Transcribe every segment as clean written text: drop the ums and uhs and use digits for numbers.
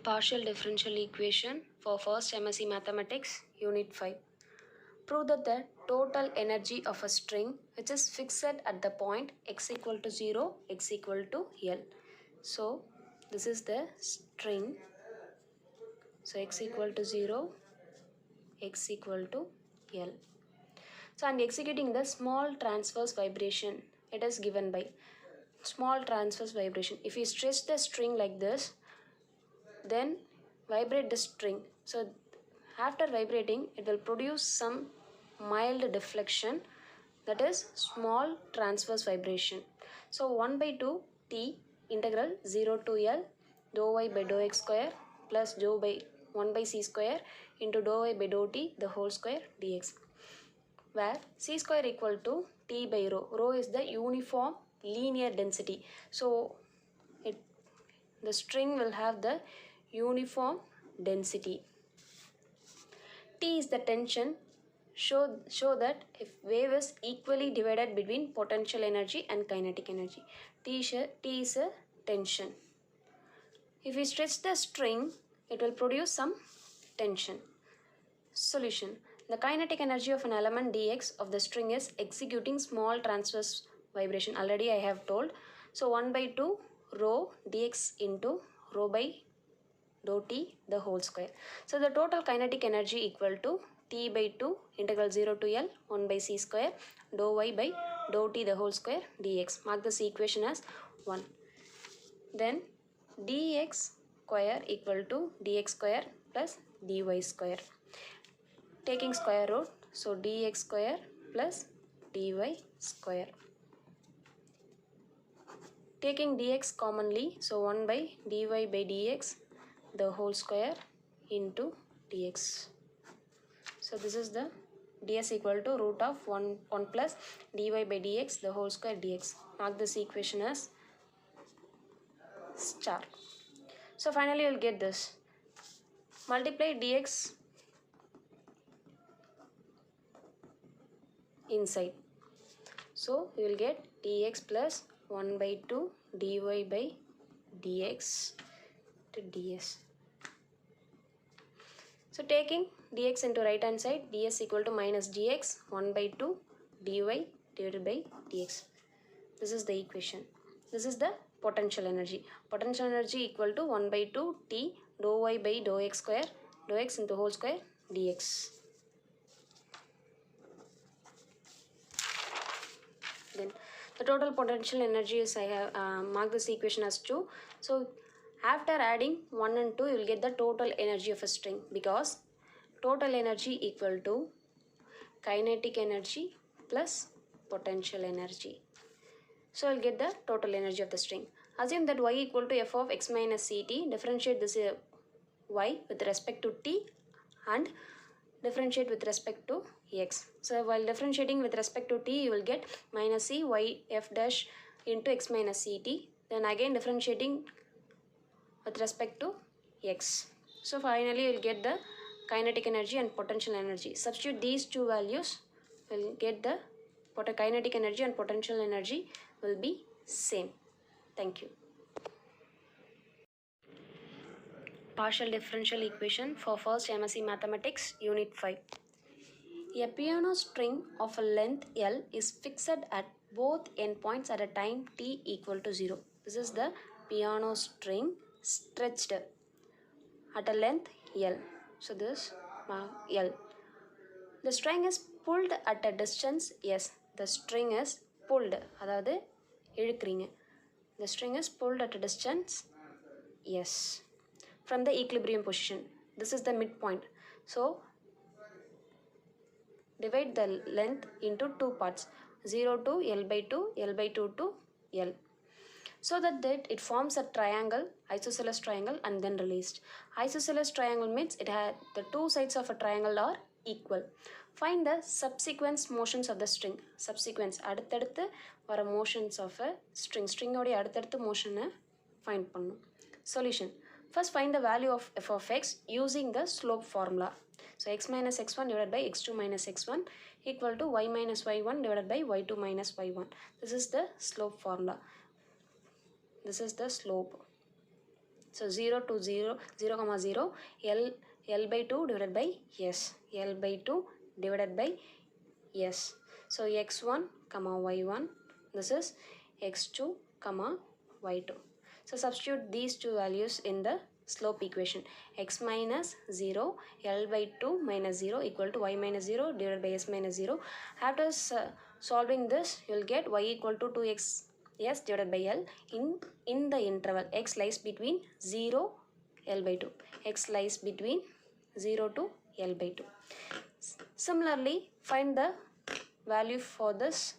Partial differential equation for first MSc Mathematics, Unit 5. Prove that the total energy of a string which is fixed at the point x equal to 0, x equal to L. So, this is the string. So, x equal to 0, x equal to L. So, and executing the small transverse vibration, it is given by small transverse vibration. If we stretch the string like this, then vibrate the string. So after vibrating, it will produce some mild deflection, that is small transverse vibration. So 1 by 2 t integral 0 to L dou y by dou x square plus dou by 1 by c square into dou y by dou t the whole square dx, where c square equal to t by rho. Rho is the uniform linear density. So the string will have the uniform density. T is the tension. Show that if wave is equally divided between potential energy and kinetic energy. T is a tension. If we stretch the string, it will produce some tension. Solution. The kinetic energy of an element dx of the string is executing small transverse vibration. Already I have told. So 1 by 2 rho dx into rho by dou t the whole square. So the total kinetic energy equal to t by 2 integral 0 to L 1 by c square dou y by dou t the whole square dx. Mark this equation as 1. Then dx square equal to dx square plus dy square. Taking square root, so dx square plus dy square. Taking dx commonly, so 1 by dy by dx the whole square into dx. So this is the ds equal to root of 1 plus dy by dx the whole square dx. Mark this equation as star. So finally you will get this. Multiply dx inside. So you will get dx plus 1 by 2 dy by dx to ds. So taking dx into right hand side, ds equal to minus dx 1 by 2 dy divided by dx. This is the equation. This is the potential energy. Potential energy equal to 1 by 2 t dou y by dou x square, dou x into whole square dx. Then the total potential energy is, I have marked this equation as 2. So after adding 1 and 2, you will get the total energy of a string, because total energy equal to kinetic energy plus potential energy. So you'll get the total energy of the string. Assume that y equal to f of x minus ct. Differentiate this y with respect to t and differentiate with respect to x. So while differentiating with respect to t, you will get minus c y f dash into x minus ct. Then again differentiating with respect to x. So finally you will get the kinetic energy and potential energy. Substitute these two values, will get the kinetic energy and potential energy will be same. Thank you. Partial differential equation for first MSc Mathematics, Unit 5. A piano string of a length L is fixed at both endpoints at a time t equal to 0. This is the piano string stretched at a length L. So this L. The string is pulled at a distance S. The string is pulled. அதாவது இழுக்கிறீங்க. The string is pulled at a distance S from the equilibrium position. This is the midpoint. So divide the length into two parts, 0 to L by 2, L by 2 to L. So that it forms a triangle, isosceles triangle, and then released. Isosceles triangle means it had the two sides of a triangle are equal. Find the subsequent motions of the string. Subsequence அடுத்தடுத்து வர motions of a string. String ஓட அடுத்தடுத்து motion find பண்ணும். Solution. First find the value of f of x using the slope formula. So x minus x1 divided by x2 minus x1 equal to y minus y1 divided by y2 minus y1. This is the slope formula. This is the slope. So 0 to 0, 0 comma 0, L by 2 divided by S. L by 2 divided by S. So x1 comma y1, this is x2 comma y2. So substitute these two values in the slope equation. X minus 0, L by 2 minus 0 equal to y minus 0 divided by S minus 0. After solving this, you will get y equal to 2x S divided by L in the interval. X lies between 0 L by 2. X lies between 0 to L by 2. Similarly, find the value for this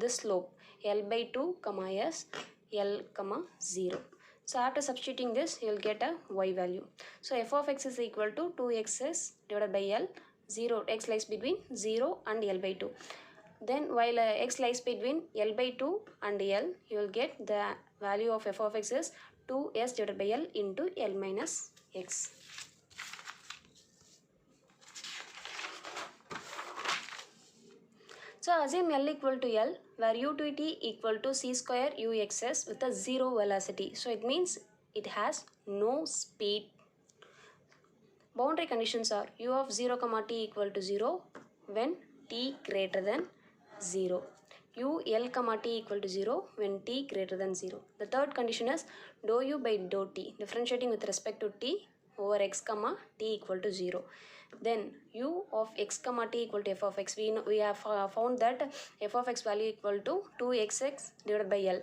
slope L by 2 comma S, L comma 0. So after substituting this, you will get a y value. So f of x is equal to 2xs divided by L, 0, x lies between 0 and L by 2. Then while x lies between L by 2 and L, you will get the value of f of x is 2s divided by L into L minus x. So assume L equal to L, where u to t equal to c square uxs with a zero velocity. So it means it has no speed. Boundary conditions are u of 0 comma t equal to 0 when t greater than 0. U L comma t equal to 0 when t greater than 0. The third condition is dou u by dou t, differentiating with respect to t over x comma t equal to 0. Then u of x comma t equal to f of x. We have found that f of x value equal to 2xx divided by L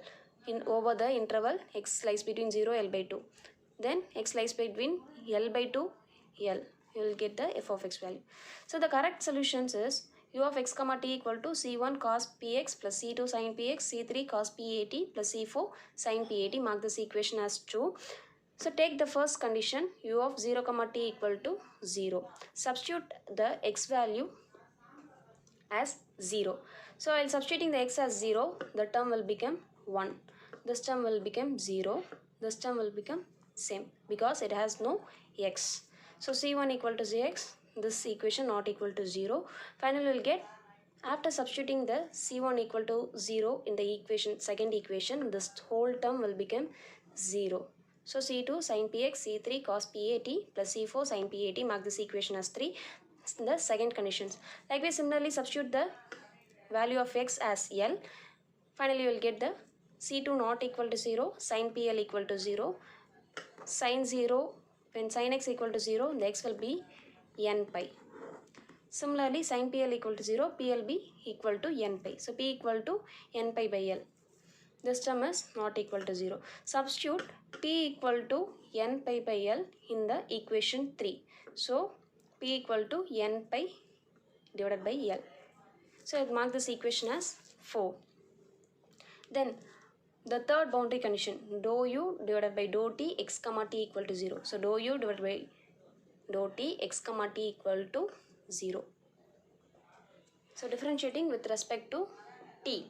in over the interval x lies between 0 L by 2. Then x lies between L by 2 L. You will get the f of x value. So the correct solutions is u of x comma t equal to c1 cos px plus c2 sin px, c3 cos pat plus c4 sin pat. Mark this equation as true. So take the first condition u of 0 comma t equal to 0. Substitute the x value as 0. So while substituting the x as 0, the term will become 1. This term will become 0. This term will become same because it has no x. So c1 equal to cx, this equation not equal to 0. Finally, we will get, after substituting the c1 equal to 0 in the equation, second equation, this whole term will become 0. So c2 sin px, c3 cos pat plus c4 sin pat. Mark this equation as 3. The second conditions. Likewise, similarly substitute the value of x as L. Finally, you will get the c2 not equal to 0, sin pl equal to 0, sin 0, when sin x equal to 0, the x will be n pi. Similarly, sin pl equal to 0, pl be equal to n pi. So p equal to n pi by L. This term is not equal to 0. Substitute p equal to n pi by L in the equation 3. So p equal to n pi divided by L. So mark this equation as 4. Then the third boundary condition, dou u divided by dou t x comma t equal to 0. So dou u divided by dou t x comma t equal to 0. So differentiating with respect to t.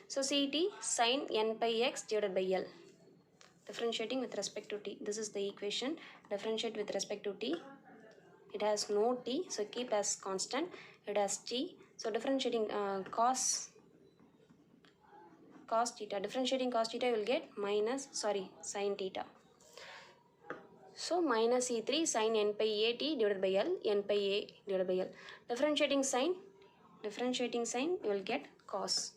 So ct sin n pi x divided by L. Differentiating with respect to t. This is the equation. Differentiate with respect to t. It has no t, so keep as constant. It has t. So differentiating cos theta. Differentiating cos theta, you will get sin theta. So minus c3 sin n pi a t divided by L, n pi a divided by L. Differentiating sign, you will get cos.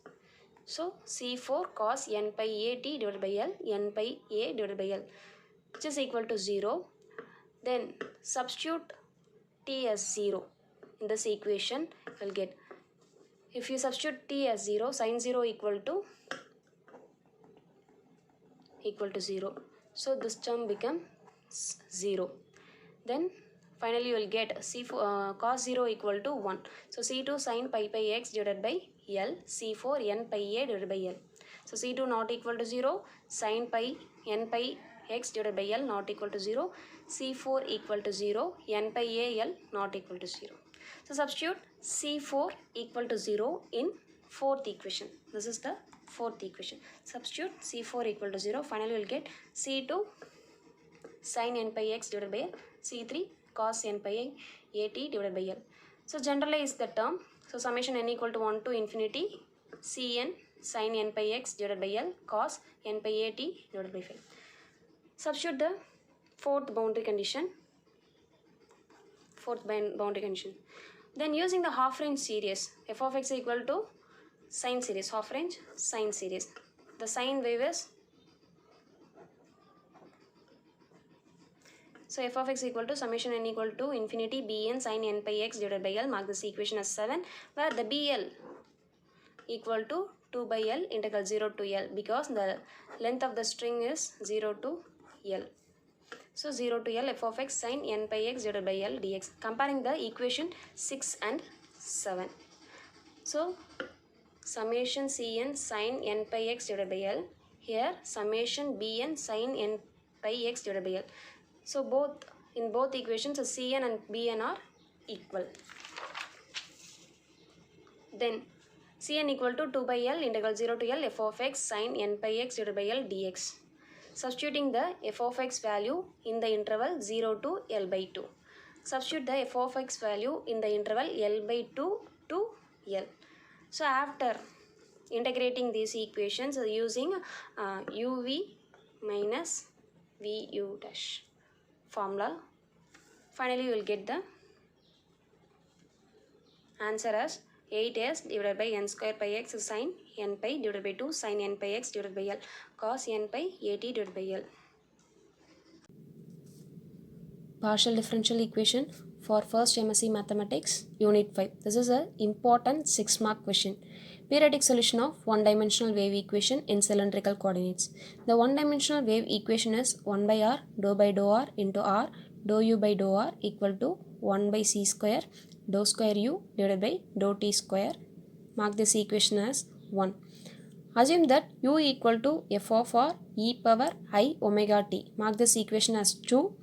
So c4 cos n pi a t divided by L, n pi a divided by L, which is equal to 0. Then substitute t as 0 in this equation. You will get, if you substitute t as 0, sin 0 equal to 0. So this term becomes 0. Then finally you will get c4 cos 0 equal to 1. So c2 sin pi x divided by L, c4 n pi a divided by L. So c2 not equal to 0, sin pi n pi x divided by L not equal to 0, c4 equal to 0, n pi a L not equal to 0. So substitute c4 equal to 0 in fourth equation. This is the fourth equation. Substitute c4 equal to 0. Finally, we will get c2 sin n pi x divided by L, c3 cos n pi a t divided by L. So generalize the term. So summation n equal to 1 to infinity cn sin n pi x divided by L cos n pi a t divided by 5. Substitute the fourth boundary condition. Then using the half range series, f of x equal to sine series, half range sine series. The sine wave is, so f of x equal to summation n equal to infinity bn sin n pi x divided by L. Mark this equation as 7, where the BL equal to 2 by L integral 0 to L, because the length of the string is 0 to L. So 0 to L f of x sin n pi x divided by L dx. Comparing the equation 6 and 7. So summation Cn sin n pi x divided by L. Here summation Bn sin n pi x divided by L. So in both equations, Cn and Bn are equal. Then Cn equal to 2 by L integral 0 to L f of x sin n pi x divided by L dx. Substituting the f of x value in the interval 0 to L by 2. Substitute the f of x value in the interval L by 2 to L. So after integrating these equations using uv minus vu dash formula, finally you will get the answer as 8s divided by n square pi x sin n pi divided by 2 sin n pi x divided by L cos n pi at divided by L. Partial differential equation for first MSc Mathematics Unit 5. This is an important 6-mark question. Periodic solution of one-dimensional wave equation in cylindrical coordinates. The one-dimensional wave equation is 1 by r dou by dou r into r dou u by dou r equal to 1 by c square dou square u divided by dou t square. Mark this equation as 1. Assume that u equal to f of r e power I omega t. Mark this equation as 2.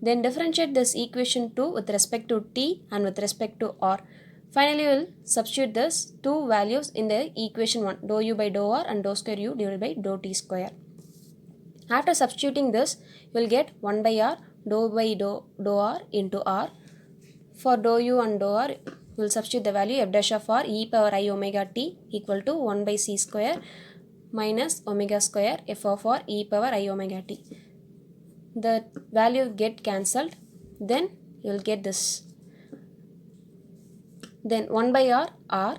Then differentiate this equation 2 with respect to t and with respect to r. Finally, we will substitute this two values in the equation 1, dou u by dou r and dou square u divided by dou t square. After substituting this, you will get 1 by r dou by dou r into r. For dou u and dou r, we will substitute the value f dash of r e power I omega t equal to 1 by c square minus omega square f of r e power I omega t. The value get cancelled, then you will get this. Then 1 by r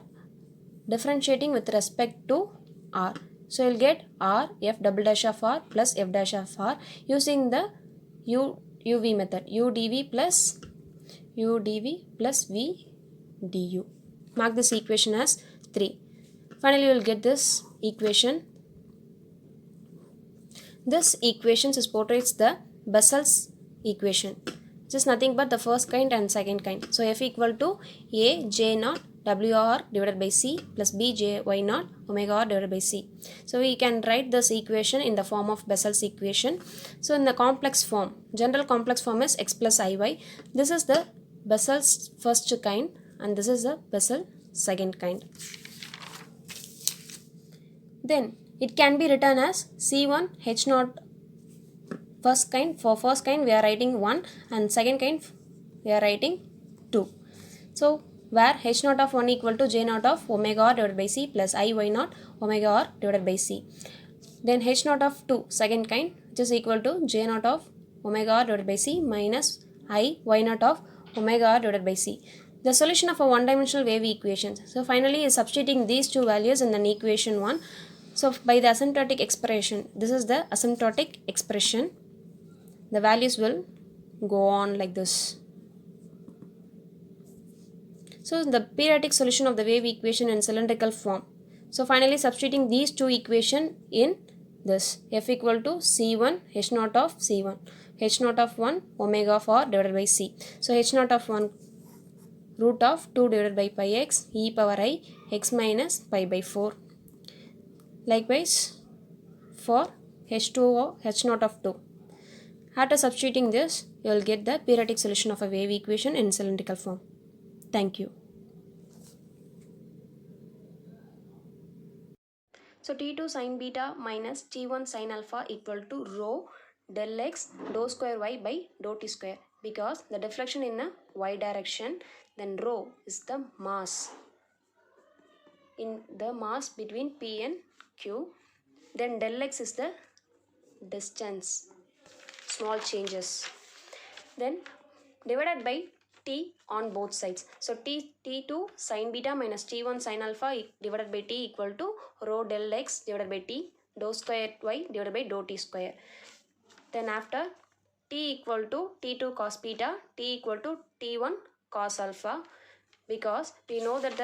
differentiating with respect to r. So you will get r f double dash of r plus f dash of r using the uv method, u dv plus v du. Mark this equation as 3. Finally, you will get this equation. This equation portrays the Bessel's equation, which is nothing but the first kind and second kind. So f equal to a j naught wr divided by c plus b j y naught omega r divided by c. So we can write this equation in the form of Bessel's equation. So in the complex form, general complex form is x plus iy. This is the Bessel's first kind and this is the Bessel second kind. Then it can be written as C1 H naught first kind. For first kind we are writing 1 and second kind we are writing 2. So where H naught of 1 equal to J naught of omega r divided by C plus I y naught omega r divided by C. Then H naught of 2 second kind, which is equal to J naught of omega r divided by C minus I y naught of omega r divided by C. The solution of a one-dimensional wave equation. So finally is substituting these two values in an equation 1. So by the asymptotic expression, this is the asymptotic expression. The values will go on like this. So the periodic solution of the wave equation in cylindrical form. So finally substituting these two equations in this, f equal to c1 h naught of c1, h naught of 1 omega of r divided by c. So h naught of 1 root of 2 divided by pi x e power I x minus pi by 4. Likewise for h2 h naught of 2. After substituting this, you will get the periodic solution of a wave equation in cylindrical form. Thank you. So T2 sin beta minus T1 sin alpha equal to rho del x dou square y by dou t square, because the deflection in a y direction, then rho is the mass between P and Q, then del x is the distance small changes. Then divided by t on both sides. So t2 sin beta minus t1 sin alpha divided by t equal to rho del x divided by t dou square y divided by dou t square. Then after t equal to t2 cos beta, t equal to t1 cos alpha, because we know that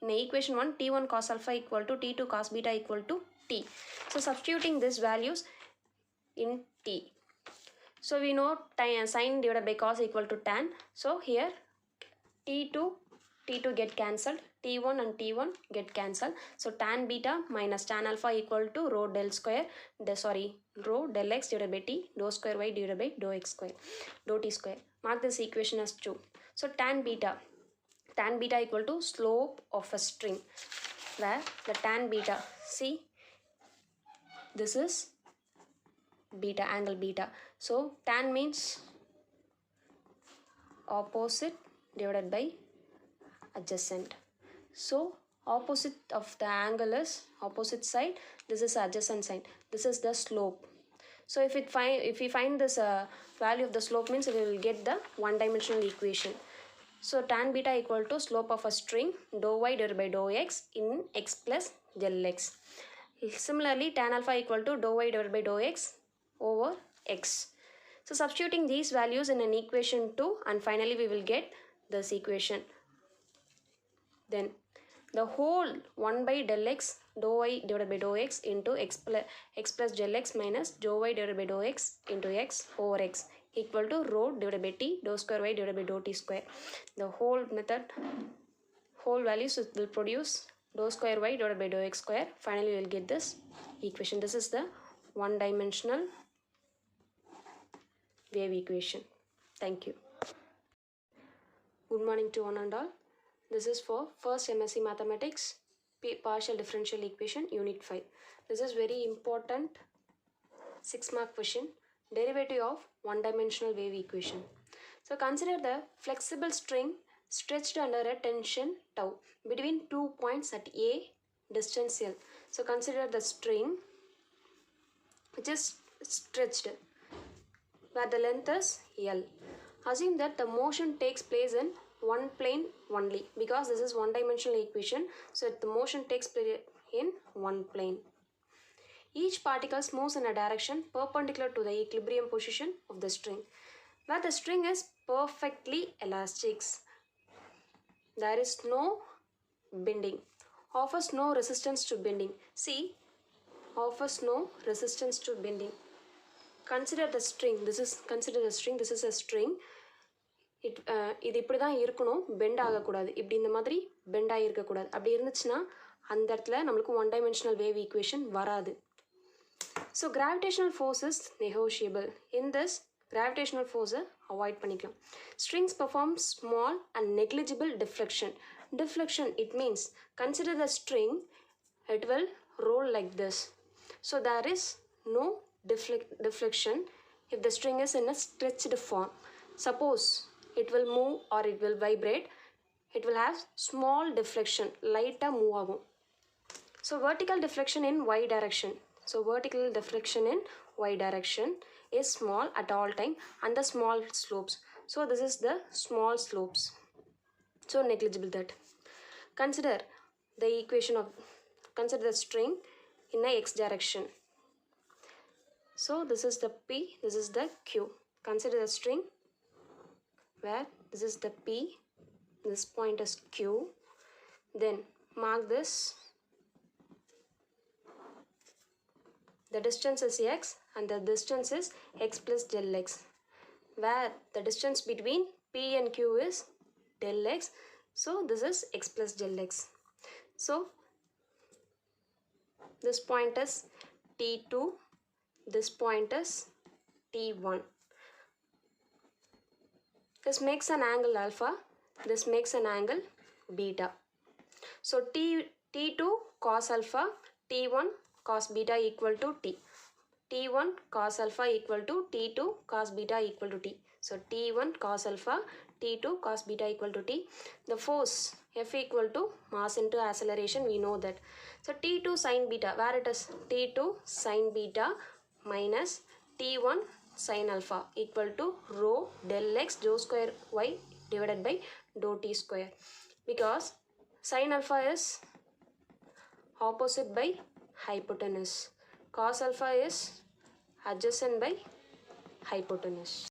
in the equation 1 t1 cos alpha equal to t2 cos beta equal to t. So substituting these values in t. So we know sin divided by cos equal to tan. So here t2 get cancelled, t1 and t1 get cancelled. So tan beta minus tan alpha equal to rho del x divided by t dou square y divided by dou t square. Mark this equation as 2. So tan beta equal to slope of a string, where the tan beta, see, this is beta, angle beta. So tan means opposite divided by adjacent. So opposite of the angle is opposite side, this is adjacent side, this is the slope. So if we find this value of the slope, means we will get the one-dimensional equation. So tan beta equal to slope of a string dou y divided by dou x in x plus del x. Similarly, tan alpha equal to dou y divided by dou x over x. So substituting these values in an equation 2, and finally we will get this equation. Then the whole 1 by del x dou y divided by dou x into x plus del x minus dou y divided by dou x into x over x equal to rho divided by t dou square y divided by dou t square. The whole values will produce dou square y divided by dou x square. Finally, we will get this equation. This is the one-dimensional wave equation. Thank you. Good morning to one and all. This is for first MSc Mathematics, partial differential equation, unit 5. This is very important 6-mark question. Derivative of one-dimensional wave equation. So consider the flexible string stretched under a tension tau between 2 points at A, distance L. So consider the string which is stretched where the length is L. Assume that the motion takes place in one plane only, because this is one-dimensional equation. So the motion takes place in one plane. Each particle moves in a direction perpendicular to the equilibrium position of the string, where the string is perfectly elastic. There is no bending, offers no resistance to bending. See, offers no resistance to bending. Consider the string. This is a string. இது இப்படி தான் இருக்கணும், bend ஆகக்கூடாது. இப்படி இந்த மாதிரி bend ஆகிருக்கக்கூடாது. அப்படி இருந்துச்சுன்னா அந்த இடத்துல நம்மளுக்கு one-dimensional wave equation வராது. So gravitational force is negotiable. In this, gravitational force avoid பண்ணிக்கலாம். Strings perform small and negligible deflection. Deflection, it means consider the string, it will roll like this. So there is no deflection if the string is in a stretched form. Suppose it will move or it will vibrate, it will have small deflection, light move ஆகும். So vertical deflection in y direction. So vertical deflection in y direction is small at all time and the small slopes. So this is the small slopes. So negligible that. Consider the string in the x direction. So this is the P, this is the Q. Consider the string where this is the P, this point is Q. Then mark this. The distance is x and the distance is x plus del x, where the distance between P and Q is del x. So this is x plus del x. So this point is T2, this point is T1. This makes an angle alpha, this makes an angle beta. So T2 cos alpha, T1 cos beta equal to T. T1 cos alpha equal to T2 cos beta equal to T. So T1 cos alpha, T2 cos beta equal to T. The force F equal to mass into acceleration, we know that. So T2 sin beta, where it is T2 sin beta minus T1 sin alpha equal to rho del x dou square y divided by dou t square, because sin alpha is opposite by hypotenuse, cos alpha is adjacent by hypotenuse.